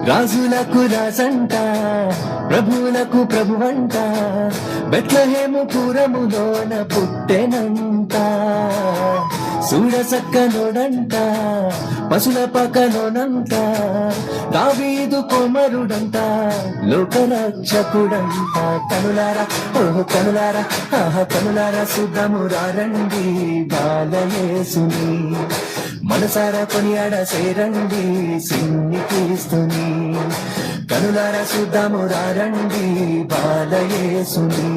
రాజులకు రాజంట, ప్రభువులకు ప్రభువంట, బెత్లెహేము పురములోన పుట్టెనంట. చూడసక్కనోడంట, పశుల పకలోనంట, దావీదు కుమారుడంట, లోకరక్షకుడంట. కనులారా ఓహో కనులారా, ఆహా కనులారా చూద్దాము రండి బాలయేసుని. మనసారా కొనియాడ సేరండి సిన్ని క్రీస్తుని. కనులారా చూద్దాము రండి బాలయేసుని.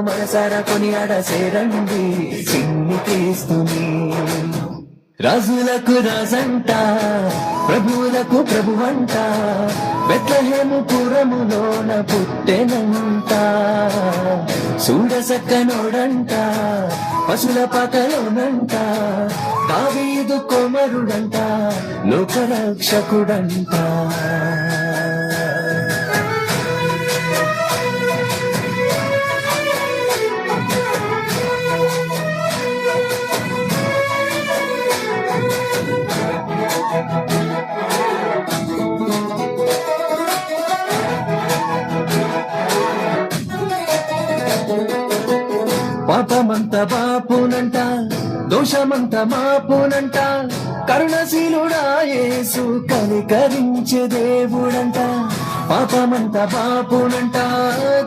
మనసారా కొనియాడ సేరండి సిన్ని క్రీస్తుని. రాజులకు రాజంట, ప్రభువులకు ప్రభువంట, బెత్లెహేము పురములోన పుట్టెనంట. చూడసక్కనోడంట, పశుల పకలోనంట, దావీదు కుమారుడంట, లోకరక్షకుడంట. పాపమంత బాపునంట, దోషమంత మాపునంట, కరుణశీలుడా యేసు కనికరించే దేవుడంట. పాపమంత బాపునంట,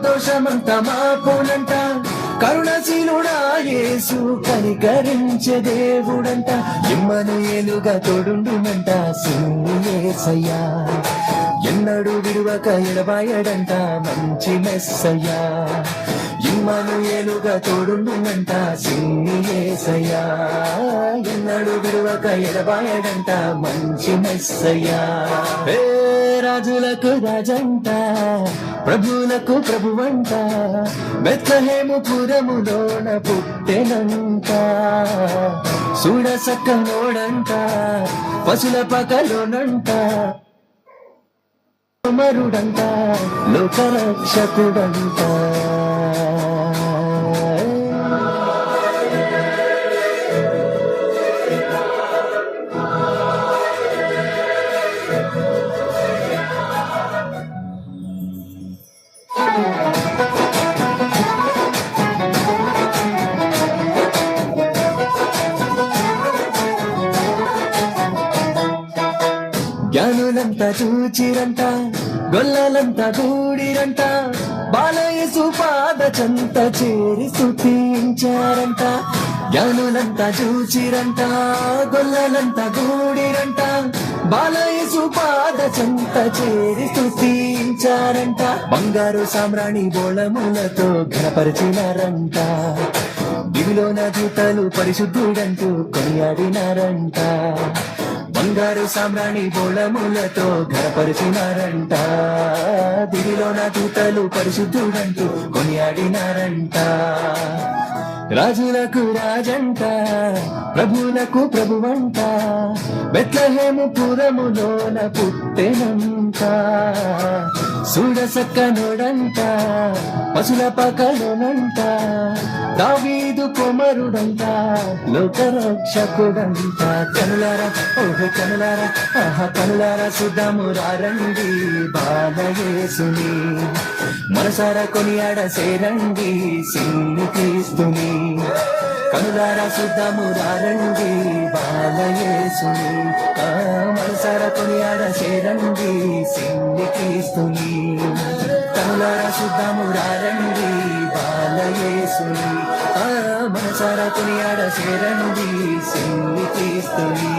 దోషమంత మాపునంట, కరుణశీలుడా యేసు కనికరించే దేవుడంట. ఇమ్మనుయేలుగా తోడుండునంట సిన్ని యేసయ్యా. ఎన్నడూ విడువక ఎడబాయడంట మంచి మెస్సయ్యా. ఇమ్మనుయేలుగా తోడుండునంట సిన్ని యేసయ్యా. ఎన్నడూ విడువక ఎడబాయడంట మంచి మెస్సయ్యా. హే రాజులకు రాజంట, ప్రభువులకు ప్రభువంట, బెత్లెహేము పురములోన పుట్టెనంట. చూడసక్కనోడంట, పశుల పకలోనంట, కుమారుడంట, లోకరక్షకుడంట. జ్ఞానులంతా చూచిరంట, గొల్లలంతా కూడిరంట, బాలయేసు పాద చెంత చేరి స్తుతించారంట. జ్ఞానులంతా చూచిరంట, గొల్లలంతా కూడిరంట, బాలయేసు పాద చెంత చేరి స్తుతించారంట. బంగారు సామ్రాణి బోళములతో ఘనపరిచినారంట, దివిలోన దూతలు పరిశుద్ధుడంటూ కొనియాడినారంట. బంగారు సామ్రాణి బోళములతో ఘనపరిచినారంట, దివిలోన దూతలు పరిశుద్ధుడంటూ కొనియాడినారంట. రాజులకు రాజంట, ప్రభువులకు ప్రభువంట, బెత్లెహేము పురములోన పుట్టెనంట. చూడసక్కనోడంట, పశుల పకలోనంట, దావీదు కుమారుడంట, లోకరక్షకుడంట. కనులారా ఓహో కనులారా, ఆహా కనులారా చూద్దాము రండి బాలయేసుని. మనసారా కొనియాడ సేరండి సిన్ని క్రీస్తుని. కనులారా చూద్దాము రండి బాలయేసుని. మనసారా కొనియాడ సేరండి సిన్ని క్రీస్తుని. కనులారా చూద్దాము రండి బాలయేసుని. మనసారా కొనియాడ సేరండి సిన్ని క్రీస్తుని.